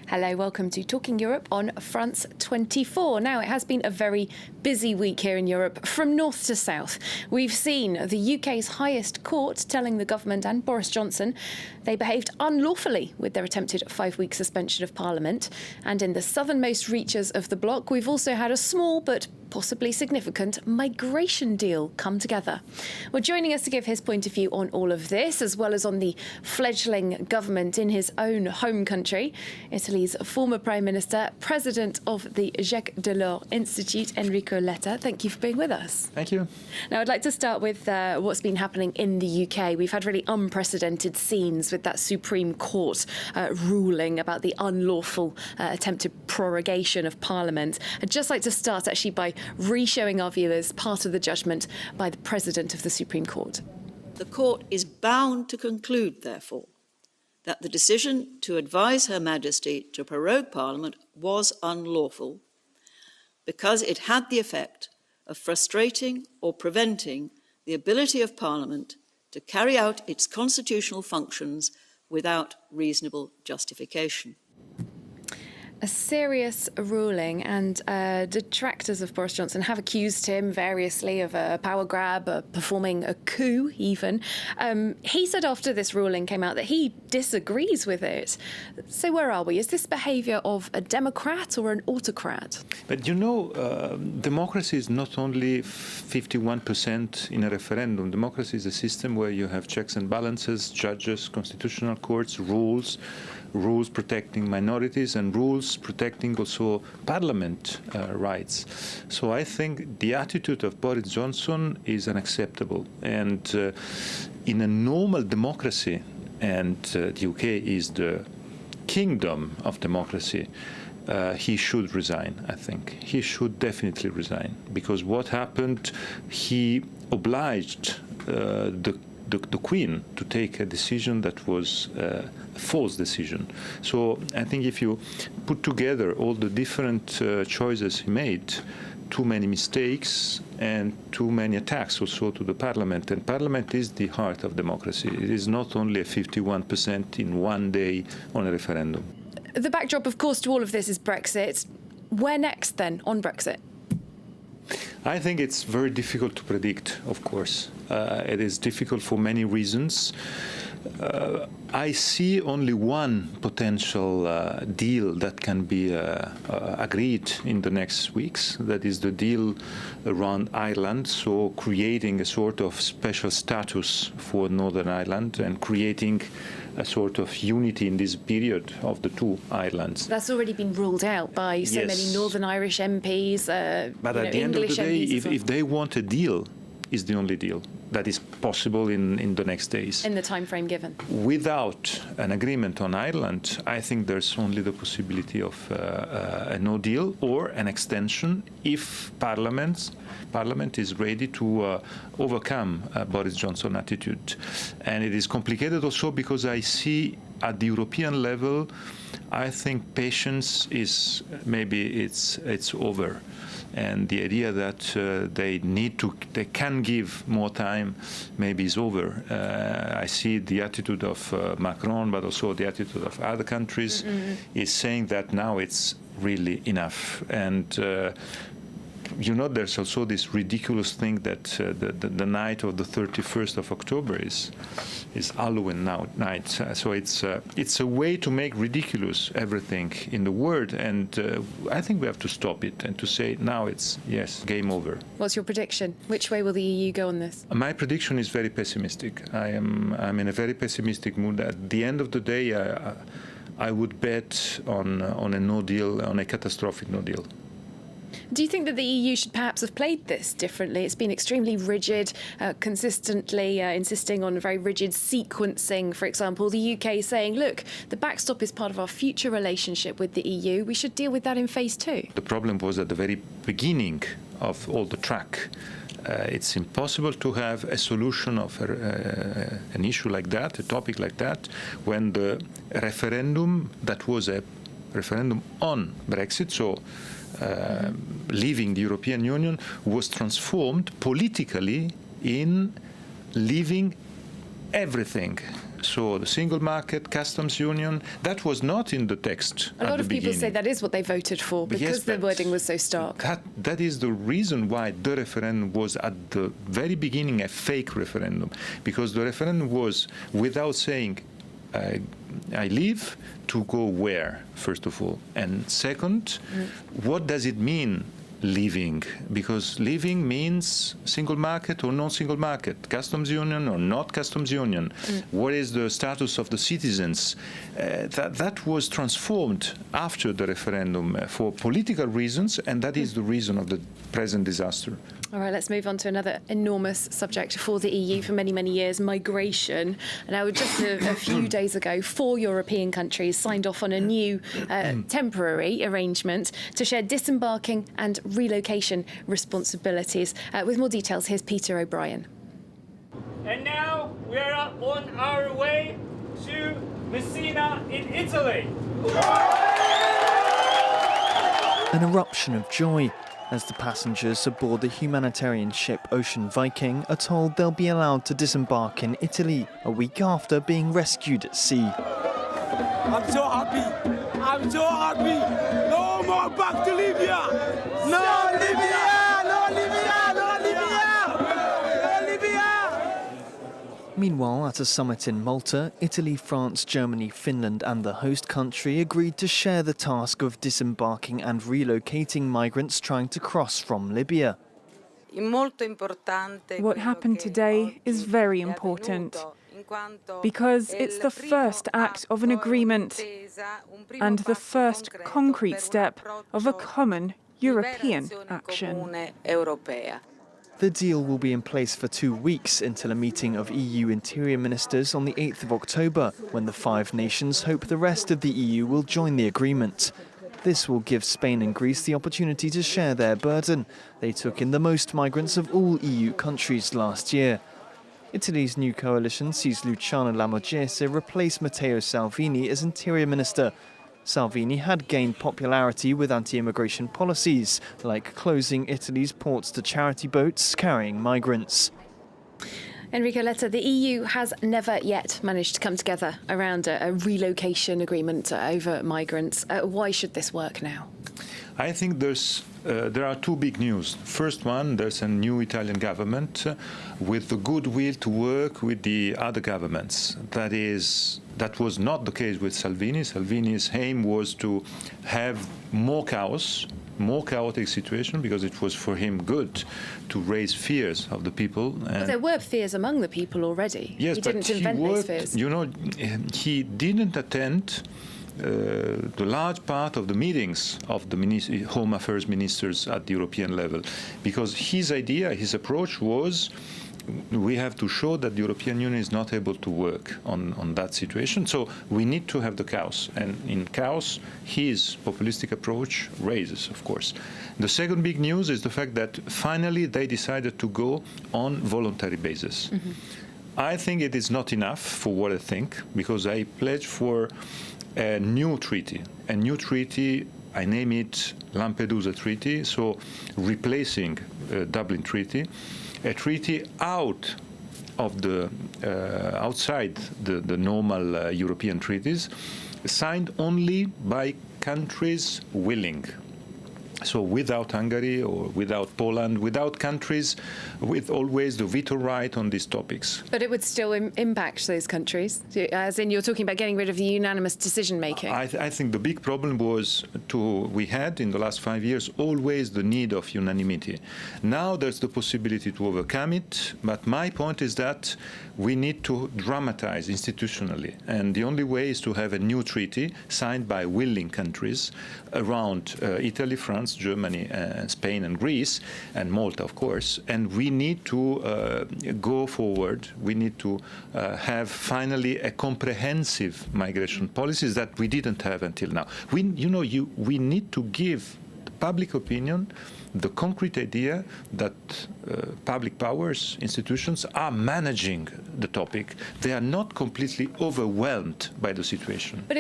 Hello, welcome to Talking Europe on France 24. Now, it has been a very busy week here in Europe, from north to south. We've seen the UK's highest court telling the government and Boris Johnson they behaved unlawfully with their attempted 5-week suspension of Parliament. And in the southernmost reaches of the bloc, we've also had a small but possibly significant migration deal come together. Well, joining us to give his point of view on all of this, as well as on the fledgling government in his own home country, Italy's former Prime Minister, President of the Jacques Delors Institute, Enrico Letta. Thank you for being with us. Thank you. Now, I'd like to start with what's been happening in the UK. We've had really unprecedented scenes with that Supreme Court ruling about the unlawful attempted prorogation of Parliament. I'd just like to start actually by re-showing our viewers part of the judgment by the President of the Supreme Court. The Court is bound to conclude, therefore, that the decision to advise Her Majesty to prorogue Parliament was unlawful because it had the effect of frustrating or preventing the ability of Parliament to carry out its constitutional functions without reasonable justification. A serious ruling, and detractors of Boris Johnson have accused him variously of a power grab, performing a coup even. He said after this ruling came out that he disagrees with it. So where are we? Is this behaviour of a democrat or an autocrat? But you know, democracy is not only 51% in a referendum. Democracy is a system where you have checks and balances, judges, constitutional courts, rules protecting minorities, and rules protecting also parliament rights. So I think the attitude of Boris Johnson is unacceptable. And in a normal democracy, and the UK is the kingdom of democracy, he should resign, I think. He should definitely resign. Because what happened, he obliged the Queen to take a decision that was a false decision. So I think if you put together all the different choices he made, too many mistakes and too many attacks also to the Parliament. And Parliament is the heart of democracy. It is not only a 51% in one day on a referendum. The backdrop, of course, to all of this is Brexit. Where next, then, on Brexit? I think it's very difficult to predict, of course. It is difficult for many reasons. I see only one potential deal that can be agreed in the next weeks. That is the deal around Ireland, so creating a sort of special status for Northern Ireland and creating a sort of unity in this period of the two islands. That's already been ruled out by so many Northern Irish MPs, but at the end of the day, if they want a deal, is the only deal that is possible in the next days. In the time frame given. Without an agreement on Ireland, I think there's only the possibility of a no deal or an extension if Parliament is ready to overcome Boris Johnson attitude. And it is complicated also because I see at the European level, I think patience is maybe it's over. And the idea that they can give more time maybe is over. I see the attitude of Macron, but also the attitude of other countries is saying that now it's really enough. And you know, there's also this ridiculous thing that the night of the 31st of October is Halloween night. So it's a way to make ridiculous everything in the world, and I think we have to stop it and to say now it's game over. What's your prediction? Which way will the EU go on this? My prediction is very pessimistic. I'm in a very pessimistic mood. At the end of the day, I would bet on a no deal, on a catastrophic no deal. Do you think that the EU should perhaps have played this differently? It's been extremely rigid, consistently insisting on very rigid sequencing. For example, the UK saying, look, the backstop is part of our future relationship with the EU. We should deal with that in phase 2. The problem was at the very beginning of all the track. It's impossible to have a solution of an issue like that, a topic like that, when the referendum that was a referendum on Brexit, so leaving the European Union, was transformed politically in leaving everything. So the single market, customs union, that was not in the text. A lot of people say that is what they voted for because the wording was so stark. That is the reason why the referendum was at the very beginning a fake referendum, because the referendum was without saying I leave to go where, first of all, and second, what does it mean? Leaving, because leaving means single market or non-single market, customs union or not customs union. What is the status of the citizens? That was transformed after the referendum for political reasons, and that is the reason of the present disaster. All right, let's move on to another enormous subject for the EU for many, many years, migration. Now, just a few days ago, 4 European countries signed off on a new temporary arrangement to share disembarking and relocation responsibilities. With more details, here's Peter O'Brien. And now we are on our way to Messina in Italy. An eruption of joy as the passengers aboard the humanitarian ship Ocean Viking are told they'll be allowed to disembark in Italy a week after being rescued at sea. I'm so happy. I'm so happy. No more back to Libya. No Libya. No Libya. No Libya. No Libya. Meanwhile, at a summit in Malta, Italy, France, Germany, Finland and the host country agreed to share the task of disembarking and relocating migrants trying to cross from Libya. What happened today is very important because it's the first act of an agreement and the first concrete step of a common European action. The deal will be in place for 2 weeks until a meeting of EU interior ministers on the 8th of October, when the 5 nations hope the rest of the EU will join the agreement. This will give Spain and Greece the opportunity to share their burden. They took in the most migrants of all EU countries last year. Italy's new coalition sees Luciano Lamorgese replace Matteo Salvini as interior minister. Salvini had gained popularity with anti-immigration policies, like closing Italy's ports to charity boats carrying migrants. Enrico Letta, the EU has never yet managed to come together around a relocation agreement over migrants. Why should this work now? I think there are 2 big news. First one, there's a new Italian government with the goodwill to work with the other governments. That was not the case with Salvini. Salvini's aim was to have more chaos, more chaotic situation, because it was for him good to raise fears of the people. But there were fears among the people already. Yes, he didn't invent those fears. You know, he didn't attend the large part of the meetings of the Home Affairs ministers at the European level, because his idea, his approach was, we have to show that the European Union is not able to work on that situation. So we need to have the chaos. And in chaos, his populistic approach raises, of course. The second big news is the fact that finally they decided to go on voluntary basis. I think it is not enough for what I think, because I pledge for a new treaty. A new treaty, I name it Lampedusa Treaty, so replacing Dublin Treaty. A treaty out of the outside the normal European treaties, signed only by countries willing. So without Hungary or without Poland, without countries with always the veto right on these topics. But it would still impact those countries, as in you're talking about getting rid of the unanimous decision-making. I think the big problem was we had in the last 5 years always the need of unanimity. Now there's the possibility to overcome it, but my point is that we need to dramatize institutionally, and the only way is to have a new treaty signed by willing countries around Italy, France, Germany, Spain and Greece, and Malta, of course. And we need to go forward. We need to have finally a comprehensive migration policies that we didn't have until now. We need to give the public opinion the concrete idea that public powers, institutions are managing the topic. They are not completely overwhelmed by the situation. But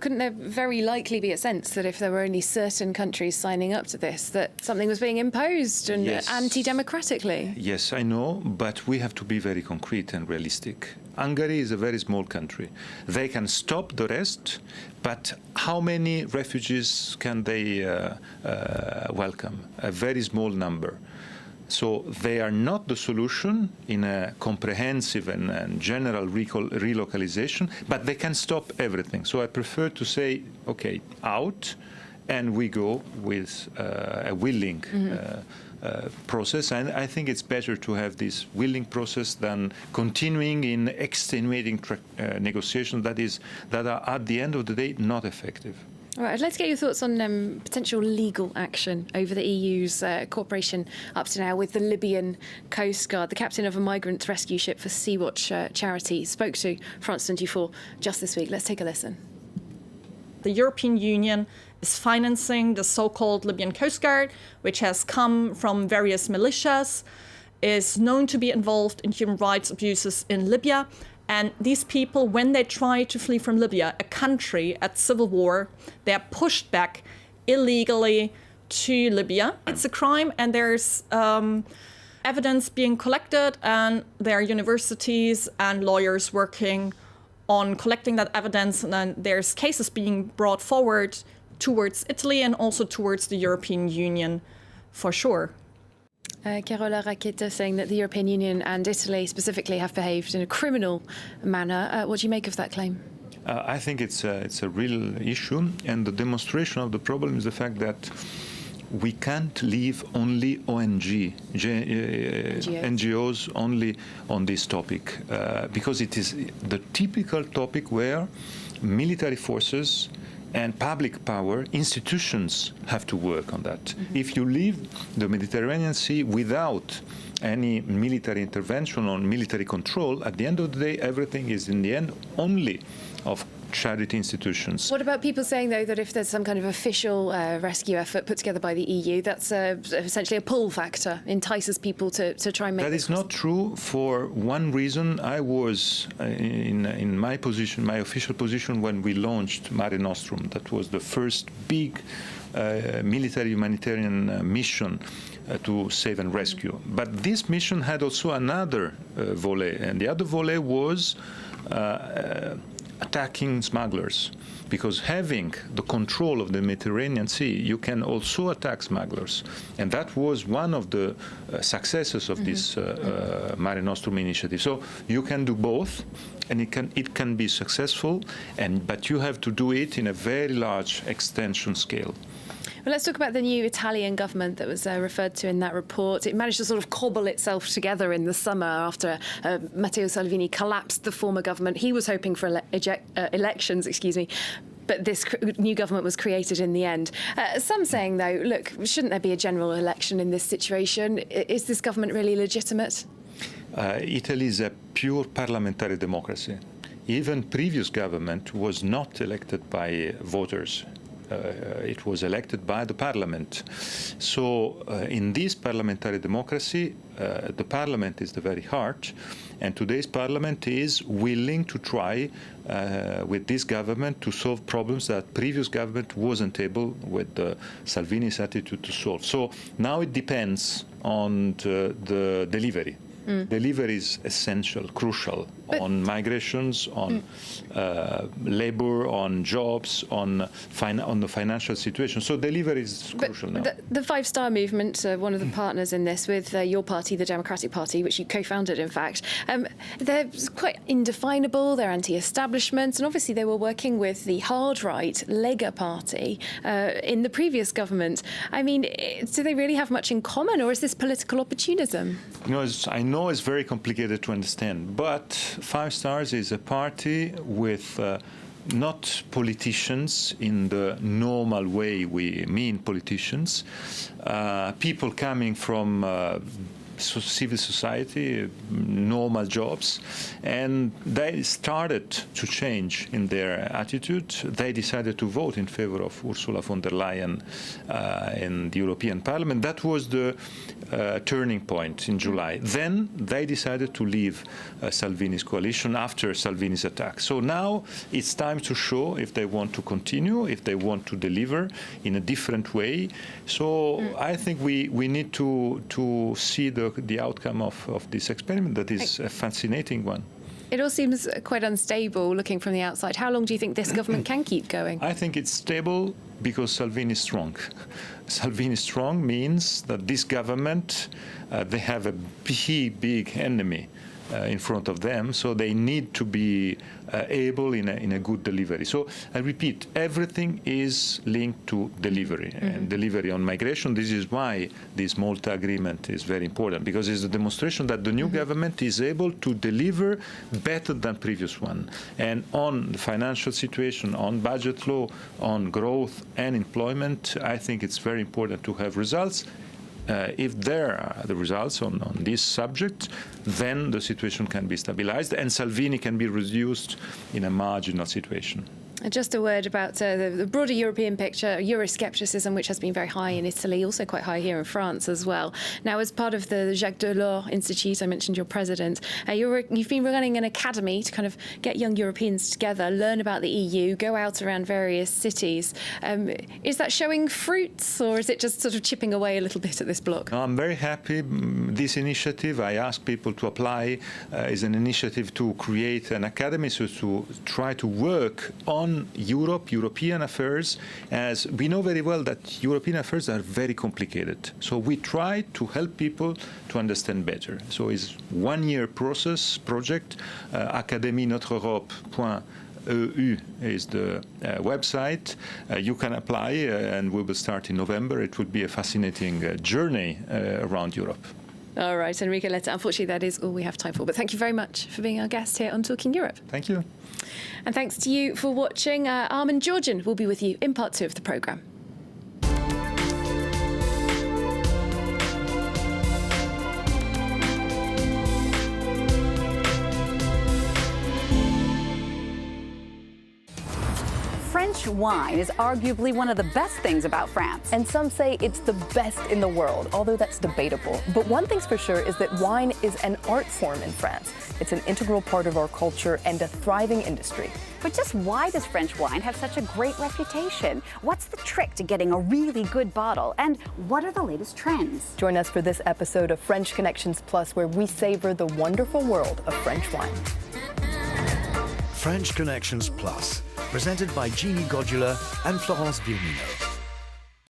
couldn't there very likely be a sense that if there were only certain countries signing up to this, that something was being imposed and Yes. anti-democratically? Yes, I know, but we have to be very concrete and realistic. Hungary is a very small country. They can stop the rest, but how many refugees can they welcome? A very small number. So they are not the solution in a comprehensive and general relocalization, but they can stop everything. So I prefer to say, okay, out, and we go with a willing process. And I think it's better to have this willing process than continuing in extenuating negotiations that are at the end of the day not effective. All right, I'd like to get your thoughts on potential legal action over the EU's cooperation up to now with the Libyan Coast Guard. The captain of a migrant rescue ship for Sea-Watch charity spoke to France 24 just this week. Let's take a listen. The European Union is financing the so-called Libyan Coast Guard, which has come from various militias, is known to be involved in human rights abuses in Libya. And these people, when they try to flee from Libya, a country at civil war, they're pushed back illegally to Libya. It's a crime, and there's evidence being collected, and there are universities and lawyers working on collecting that evidence, and then there's cases being brought forward towards Italy and also towards the European Union, for sure. Carola Rackete saying that the European Union and Italy specifically have behaved in a criminal manner. What do you make of that claim? I think it's a real issue, and the demonstration of the problem is the fact that we can't leave only NGOs only on this topic, because it is the typical topic where military forces and public power institutions have to work on that. Mm-hmm. If you leave the Mediterranean Sea without any military intervention or military control, at the end of the day, everything is in the end only of charity institutions. What about people saying, though, that if there's some kind of official rescue effort put together by the EU, that's essentially a pull factor, entices people to try and make that is not true for one reason. I was in my position, my official position, when we launched Mare Nostrum. That was the first big military humanitarian mission to save and rescue. But this mission had also another volet, and the other volet was attacking smugglers, because having the control of the Mediterranean Sea, you can also attack smugglers. And that was one of the successes of this Mare Nostrum initiative. So you can do both, and it can be successful, but you have to do it in a very large extension scale. Well, let's talk about the new Italian government that was referred to in that report. It managed to sort of cobble itself together in the summer after Matteo Salvini collapsed the former government. He was hoping for elections, but this new government was created in the end. Some saying, though, look, shouldn't there be a general election in this situation? Is this government really legitimate? Italy is a pure parliamentary democracy. Even previous government was not elected by voters. It was elected by the parliament. So in this parliamentary democracy, the parliament is the very heart, and today's parliament is willing to try with this government to solve problems that previous government wasn't able with Salvini's attitude to solve. So now it depends on the delivery. Delivery is essential, crucial, on migrations, on labor, on jobs, on the financial situation. So delivery is crucial now. The Five Star Movement, one of the partners in this, with your party, the Democratic Party, which you co-founded, in fact, they're quite indefinable. They're anti-establishment, and obviously they were working with the hard-right Lega Party in the previous government. I mean, do they really have much in common, or is this political opportunism? I know it's very complicated to understand, but Five Stars is a party with not politicians in the normal way we mean politicians, people coming from civil society, normal jobs, and they started to change in their attitude. They decided to vote in favor of Ursula von der Leyen in the European Parliament. That was the turning point in July. Then they decided to leave Salvini's coalition after Salvini's attack. So now it's time to show if they want to continue, if they want to deliver in a different way. So I think we need to see the outcome of this experiment. That is a fascinating one. It all seems quite unstable looking from the outside. How long do you think this government can keep going? I think it's stable because Salvini is strong. Salvini strong means that this government, they have a big enemy in front of them, so they need to be able in a good delivery. So I repeat, everything is linked to delivery and delivery on migration. This is why this Malta agreement is very important, because it's a demonstration that the new government is able to deliver better than previous one. And on the financial situation, on budget law, on growth and employment, I think it's very important to have results. If there are the results on this subject, then the situation can be stabilized and Salvini can be reduced in a marginal situation. Just a word about the broader European picture, Euroscepticism, which has been very high in Italy, also quite high here in France as well. Now, as part of the Jacques Delors Institute, I mentioned your president, you've been running an academy to kind of get young Europeans together, learn about the EU, go out around various cities. Is that showing fruits, or is it just sort of chipping away a little bit at this block? I'm very happy. This initiative, I ask people to apply, is an initiative to create an academy, so to try to work on European affairs, as we know very well that European affairs are very complicated. So we try to help people to understand better. So it's 1 year project. academie-notre-europe.eu is the website. You can apply and we will start in November. It will be a fascinating journey around Europe. All right, Enrico Letta, unfortunately that is all we have time for, but thank you very much for being our guest here on Talking Europe. Thank you. And thanks to you for watching. Armin Georgian will be with you in part 2 of the programme. French wine is arguably one of the best things about France. And some say it's the best in the world, although that's debatable. But one thing's for sure is that wine is an art form in France. It's an integral part of our culture and a thriving industry. But just why does French wine have such a great reputation? What's the trick to getting a really good bottle? And what are the latest trends? Join us for this episode of French Connections Plus, where we savor the wonderful world of French wine. French Connections Plus, presented by Jeannie Godula and Florence Villemino.